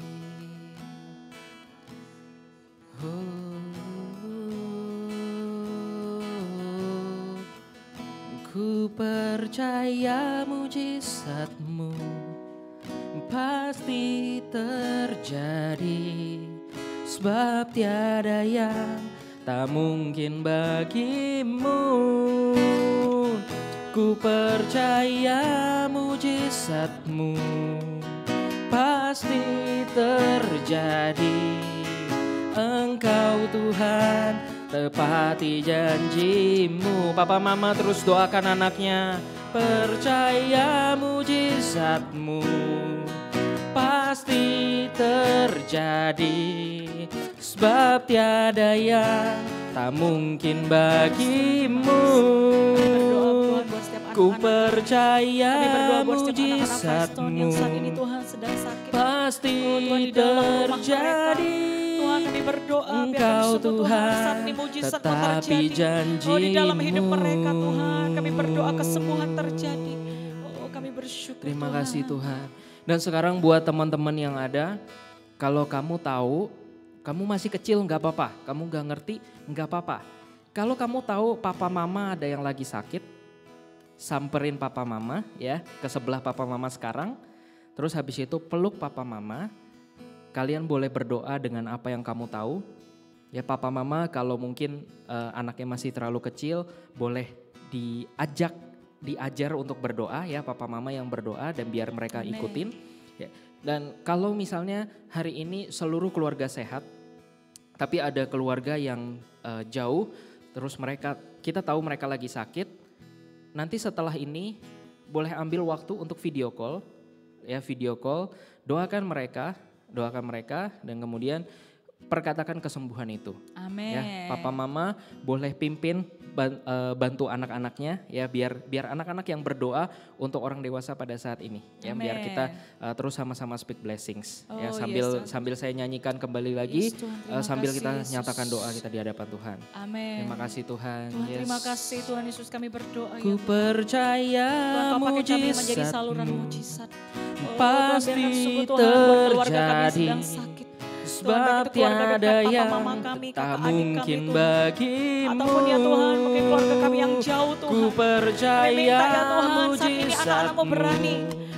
Ku percaya mujizat-Mu pasti terjadi, sebab tiada yang tak mungkin bagimu. Ku percaya mujizat-Mu pasti terjadi. Engkau Tuhan tepati janji-Mu. Papa mama terus doakan anaknya. Percaya mujizat-Mu pasti terjadi, sebab tiada yang tak mungkin bagimu. Ku percaya mujizat-Mu pasti terjadi. Tuhan kami berdoa Engkau Tuhan tetapi janji-Mu. di dalam hidup mereka Tuhan, kami berdoa kesembuhan terjadi. Oh, kami bersyukur. Terima kasih Tuhan. Dan sekarang buat teman-teman yang ada, kalau kamu tahu, kamu masih kecil nggak apa-apa, kamu nggak ngerti nggak apa-apa. Kalau kamu tahu papa mama ada yang lagi sakit, samperin papa mama ya ke sebelah papa mama sekarang. Terus habis itu peluk papa mama. Kalian boleh berdoa dengan apa yang kamu tahu. Ya papa mama kalau mungkin anaknya masih terlalu kecil, boleh diajar untuk berdoa ya, papa mama yang berdoa dan biar mereka ikutin. Ya. Dan kalau misalnya hari ini seluruh keluarga sehat, tapi ada keluarga yang jauh, terus kita tahu mereka lagi sakit, nanti setelah ini boleh ambil waktu untuk video call, doakan mereka dan kemudian perkatakan kesembuhan itu. Amin. Ya, papa mama boleh pimpin bantu anak-anaknya ya, biar anak-anak yang berdoa untuk orang dewasa pada saat ini ya. Amen. Biar kita terus sama-sama speak blessings ya, yes, sambil saya nyanyikan kembali lagi, yes, Tuhan, sambil kasih, kita Yesus. nyatakan doa kita di hadapan Tuhan. Amin. Terima kasih Tuhan. Tuhan Yes. terima kasih Tuhan Yesus, kami berdoa Ku percaya Tuhan, Kau pakai kami menjadi saluran mujizat-Mu mujizat. pasti Tuhan, biarkan sungguh Tuhan buat keluarga kami terjadi, sedang sakit. sebab tiada yang tak mungkin bagimu. Ataupun ya Tuhan, mungkin keluarga kami yang jauh Tuhan. Ku Kami percaya minta ya Tuhan, saat ini anak-anak-Mu berani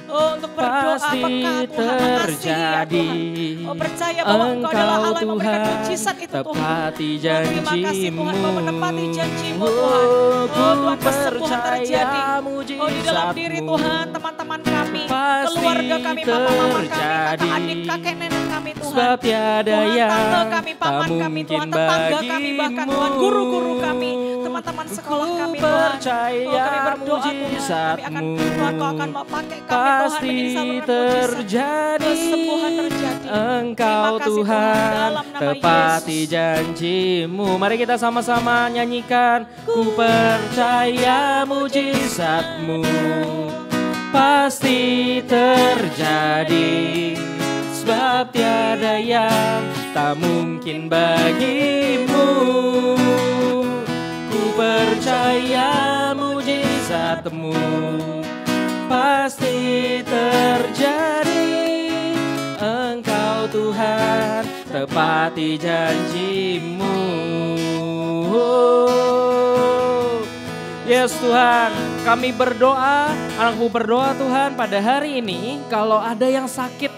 untuk berdoa pasti peka Tuhan, mengasihi ya terjadi. Tuhan. Percaya bahwa Engkau adalah Allah yang memberikan mujizat itu Tuhan. Tepati Terima kasih Tuhan, Kau menepati janji-Mu Tuhan. Ku Tuhan, kesembuhan terjadi. percaya Di dalam diri mujizat-Mu Tuhan, teman-teman kami, pasti keluarga kami, mama-mama kami, terjadi. kakak adik, kakek nenek kami Tuhan. Sebab tiada Tuhan, yang tante kami, tak paman kami mungkin Tuhan, tetangga kami, bahkan Tuhan, bagimu. guru-guru kami, teman-teman sekolah kami Tuhan. Percaya Kami berdoa Tuhan, kami akan mujizat-Mu Tuhan, Kau akan pakai kami Tuhan, pasti menjadi saluran mujizat. terjadi. Kesembuhan terjadi. Engkau Terima kasih Tuhan dalam nama tepati Yesus. janji-Mu. Mari kita sama-sama nyanyikan. Ku percaya mujizat-Mu pasti terjadi, sebab tiada yang tak mungkin bagimu. Ku percaya mujizat-Mu pasti terjadi. Engkau Tuhan tepati janji-Mu. Yes Tuhan, kami berdoa, anakku berdoa Tuhan pada hari ini kalau ada yang sakit,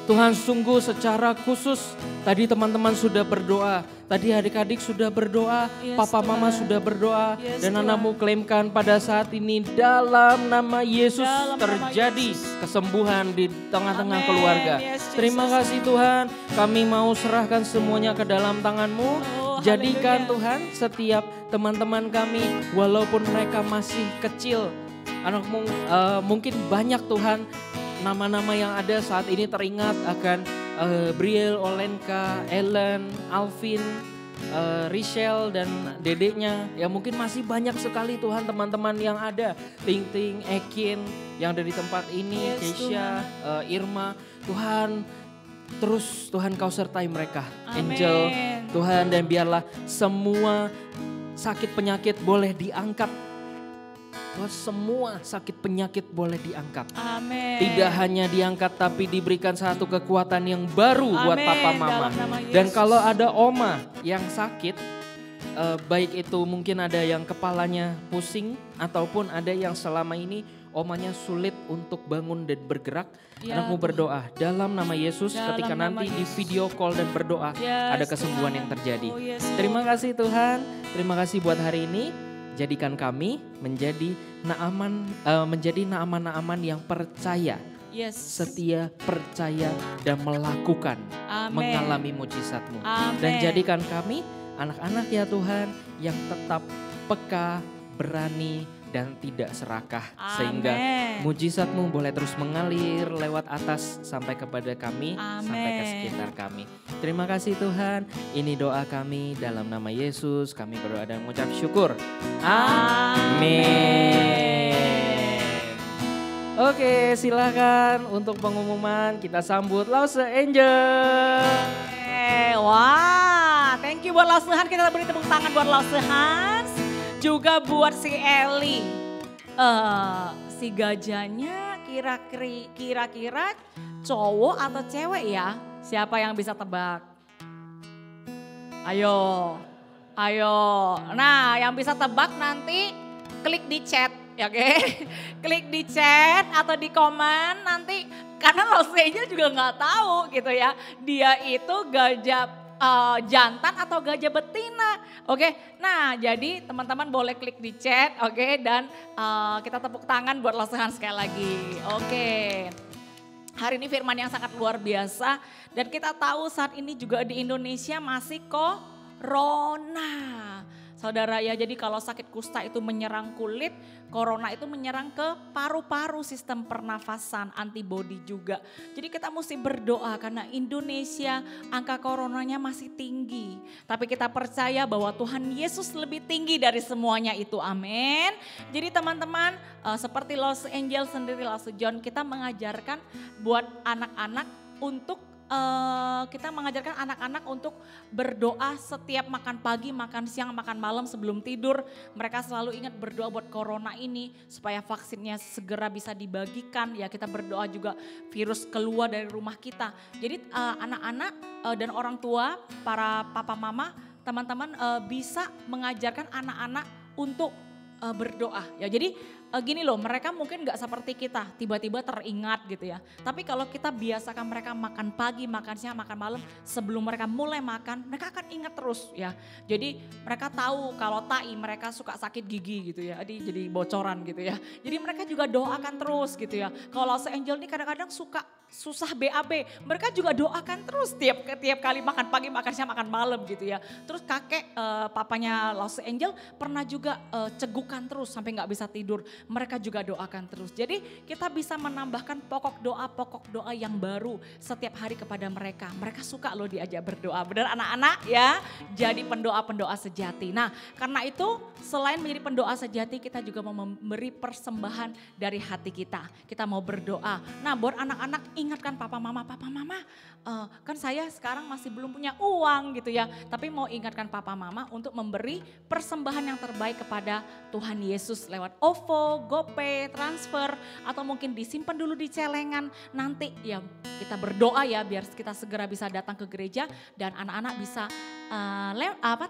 Tuhan sungguh secara khusus tadi teman-teman sudah berdoa, Tadi adik-adik sudah berdoa, Yes, papa mama Tuhan. sudah berdoa. Yes, Dan Tuhan. Ana mau klaimkan pada saat ini dalam nama Yesus Dalam nama terjadi Yesus. kesembuhan di tengah-tengah Amin. keluarga. Yes, Jesus. Terima kasih Tuhan, kami mau serahkan semuanya ke dalam tangan-Mu. Oh, Jadikan haleluya. Tuhan setiap teman-teman kami walaupun mereka masih kecil. Mungkin banyak Tuhan nama-nama yang ada saat ini teringat akan Briel, Olenka, Ellen, Alvin, Richelle dan dedeknya. Ya mungkin masih banyak sekali Tuhan teman-teman yang ada. Ting Ting, Ekin yang ada di tempat ini, Yes, Keisha, Irma. Tuhan terus Tuhan Kau sertai mereka. Amin. Angel, Tuhan, dan biarlah semua sakit penyakit boleh diangkat. Tuhan, semua sakit penyakit boleh diangkat. Amin. Tidak hanya diangkat tapi diberikan satu kekuatan yang baru buat Amin, papa mama. dalam nama Yesus. Dan kalau ada oma yang sakit, baik itu mungkin ada yang kepalanya pusing ataupun ada yang selama ini omanya sulit untuk bangun dan bergerak. Ya, Anakmu Tuhan. berdoa dalam nama Yesus, Dalam ketika nama nanti di Yesus. video call dan berdoa Yes, ada kesembuhan Tuhan. yang terjadi. Oh, yes, Terima Lord. kasih Tuhan, terima kasih buat hari ini. Jadikan kami menjadi naaman-naaman yang percaya, Yes. setia, percaya dan melakukan, Amin. mengalami mujizat-Mu. Amin. Dan jadikan kami anak-anak ya Tuhan yang tetap peka, berani dan tidak serakah. Sehingga Amin. mujizat-Mu boleh terus mengalir lewat atas sampai kepada kami, sampai ke Amin. sekitar kami. Terima kasih Tuhan, ini doa kami dalam nama Yesus. Kami berdoa dan mengucap syukur. Amin. Oke, silakan untuk pengumuman kita sambut Lause Angel. Wah, thank you buat Lause Hans. Kita beri tepuk tangan buat Lause Hans. Juga buat si Eli. Si gajahnya kira-kira cowok atau cewek ya? Siapa yang bisa tebak? Ayo. Nah, yang bisa tebak nanti klik di chat, ya oke? Klik di chat atau di komen nanti, karena Losenya juga nggak tahu gitu ya. Dia itu gajah jantan atau gajah betina, oke? Nah, jadi teman-teman boleh klik di chat, oke? Dan kita tepuk tangan buat Losehan sekali lagi, oke? Hari ini firman yang sangat luar biasa dan kita tahu saat ini juga di Indonesia masih corona. Saudara ya, jadi kalau sakit kusta itu menyerang kulit, corona itu menyerang ke paru-paru, sistem pernafasan, antibodi juga. Jadi kita mesti berdoa karena Indonesia angka coronanya masih tinggi. Tapi kita percaya bahwa Tuhan Yesus lebih tinggi dari semuanya itu, amin. Jadi teman-teman seperti Los Angel sendiri, Los John, kita mengajarkan buat anak-anak untuk kita mengajarkan anak-anak untuk berdoa setiap makan pagi, makan siang, makan malam sebelum tidur. Mereka selalu ingat berdoa buat corona ini supaya vaksinnya segera bisa dibagikan. Ya kita berdoa juga virus keluar dari rumah kita. Jadi anak-anak dan orang tua, para papa mama, teman-teman bisa mengajarkan anak-anak untuk berdoa. Ya jadi gini loh, mereka mungkin gak seperti kita tiba-tiba teringat gitu ya. Tapi kalau kita biasakan mereka makan pagi, makan siang, makan malam, sebelum mereka mulai makan, mereka akan ingat terus ya. Jadi mereka tahu kalau tai mereka suka sakit gigi gitu ya, jadi bocoran gitu ya. Jadi mereka juga doakan terus gitu ya. Kalau Lause Angel ini kadang-kadang suka susah BAB, mereka juga doakan terus tiap kali makan pagi, makan siang, makan malam gitu ya. Terus kakek papanya Lause Angel pernah juga cegukan terus sampai gak bisa tidur. Mereka juga doakan terus. Jadi kita bisa menambahkan pokok doa yang baru setiap hari kepada mereka. Mereka suka loh diajak berdoa. Benar anak-anak ya, jadi pendoa-pendoa sejati. Nah karena itu selain menjadi pendoa sejati, kita juga mau memberi persembahan dari hati kita. Kita mau berdoa. Nah buat anak-anak ingatkan papa mama kan saya sekarang masih belum punya uang gitu ya. Tapi mau ingatkan papa mama untuk memberi persembahan yang terbaik kepada Tuhan Yesus lewat OVO, GoPay, transfer, atau mungkin disimpan dulu di celengan. Nanti ya kita berdoa ya biar kita segera bisa datang ke gereja dan anak-anak bisa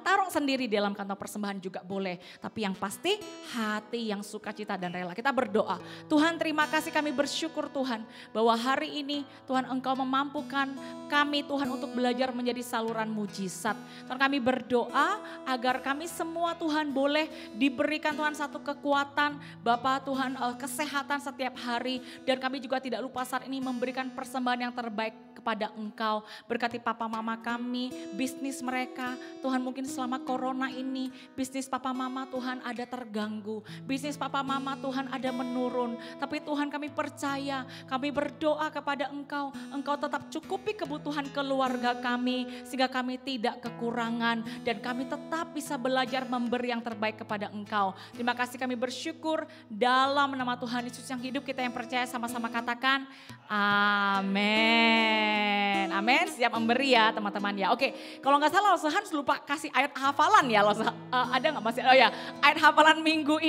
taruh sendiri di dalam kantong persembahan juga boleh. Tapi yang pasti hati yang sukacita dan rela. Kita berdoa, Tuhan terima kasih, kami bersyukur Tuhan bahwa hari ini Tuhan Engkau memampukan kami Tuhan untuk belajar menjadi saluran mujizat. Tuhan kami berdoa agar kami semua Tuhan boleh diberikan Tuhan satu kekuatan Bapak Tuhan, kesehatan setiap hari. Dan kami juga tidak lupa saat ini memberikan persembahan yang terbaik kepada Engkau. Berkati papa mama kami, bisnis mereka. Tuhan mungkin selama corona ini bisnis papa mama Tuhan ada terganggu. Bisnis papa mama Tuhan ada menurun. Tapi Tuhan kami percaya, kami berdoa kepada Engkau. Engkau tetap cukupi kebutuhan keluarga kami. Sehingga kami tidak kekurangan. Dan kami tetap bisa belajar memberi yang terbaik kepada Engkau. Terima kasih, kami bersyukur dalam nama Tuhan Yesus yang hidup. Kita yang percaya sama-sama katakan amin. Amin. Siap memberi ya teman-teman ya. Oke, kalau nggak salah Lost Hans lupa kasih ayat hafalan ya. Ada nggak masih? Oh ya, ayat hafalan minggu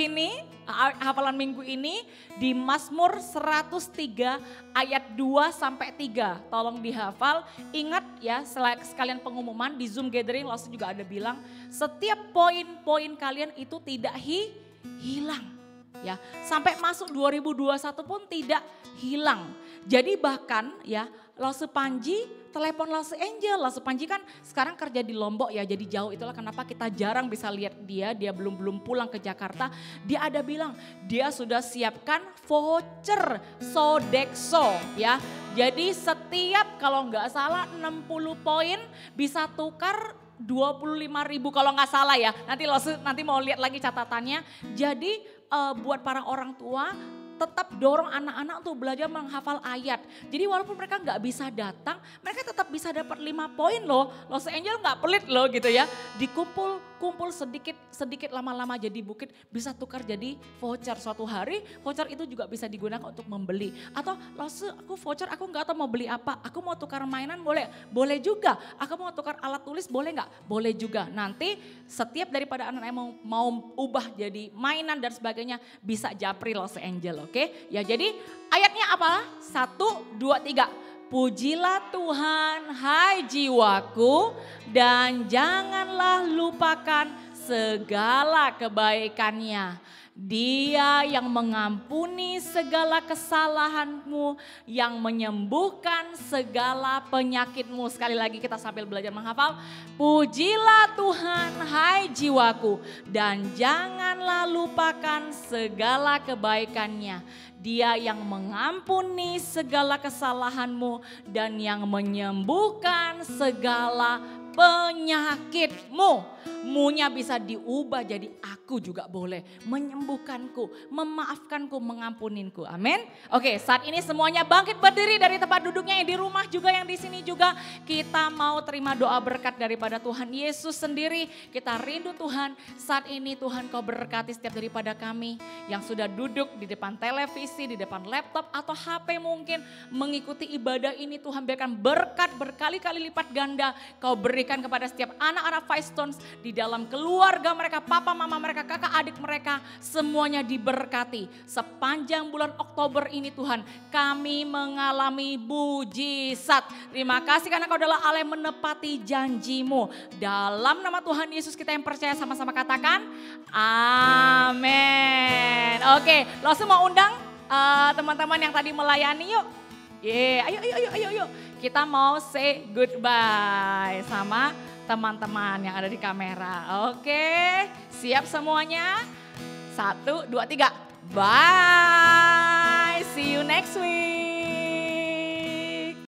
ini di Mazmur 103 ayat 2 sampai 3. Tolong dihafal. Ingat ya, sekalian pengumuman di Zoom gathering Lost juga ada bilang setiap poin-poin kalian itu tidak hilang. Ya, sampai masuk 2021 pun tidak hilang. Jadi bahkan ya, Lause Panji telepon Lause Angel. Lause Panji kan sekarang kerja di Lombok ya, jadi jauh, itulah kenapa kita jarang bisa lihat dia belum pulang ke Jakarta. Dia ada bilang dia sudah siapkan voucher Sodexo ya. Jadi setiap kalau nggak salah 60 poin bisa tukar 25.000 kalau nggak salah ya. Nanti mau lihat lagi catatannya. Jadi buat para orang tua tetap dorong anak-anak untuk belajar menghafal ayat. Jadi walaupun mereka nggak bisa datang, mereka tetap bisa dapat 5 poin loh. Los Angel nggak pelit loh gitu ya. Dikumpul sedikit lama-lama jadi bukit, bisa tukar jadi voucher. Suatu hari voucher itu juga bisa digunakan untuk membeli. Atau aku voucher aku nggak tahu mau beli apa. Aku mau tukar mainan boleh? Boleh juga. Aku mau tukar alat tulis boleh nggak? Boleh juga. Nanti setiap daripada anak yang mau ubah jadi mainan dan sebagainya bisa japri Los Angel. Oke, ya jadi ayatnya apa? 1, 2, 3. Pujilah Tuhan hai jiwaku dan janganlah lupakan segala kebaikannya. Dia yang mengampuni segala kesalahanmu, yang menyembuhkan segala penyakitmu. Sekali lagi kita sambil belajar menghafal. Pujilah Tuhan hai jiwaku dan janganlah lupakan segala kebaikannya. Dia yang mengampuni segala kesalahanmu dan yang menyembuhkan segala penyakitmu. Mu-nya bisa diubah jadi aku juga boleh. Menyembuhkanku, memaafkanku, mengampuninku. Amin. Oke, saat ini semuanya bangkit berdiri dari tempat duduknya, yang di rumah juga, yang di sini juga. Kita mau terima doa berkat daripada Tuhan Yesus sendiri. Kita rindu Tuhan, saat ini Tuhan Kau berkati setiap daripada kami yang sudah duduk di depan televisi, di depan laptop atau HP mungkin mengikuti ibadah ini. Tuhan biarkan berkat berkali-kali lipat ganda Kau berikan kepada setiap anak-anak Five Stones di dalam keluarga mereka, papa, mama mereka, kakak, adik mereka, semuanya diberkati. Sepanjang bulan Oktober ini Tuhan, kami mengalami mujizat. Terima kasih karena Kau adalah Allah yang menepati janji-Mu. Dalam nama Tuhan Yesus kita yang percaya sama-sama katakan, amin. Oke, langsung mau undang teman-teman yang tadi melayani yuk. Ayo. Kita mau say goodbye sama teman-teman yang ada di kamera. Oke, siap semuanya? 1, 2, 3. Bye. See you next week.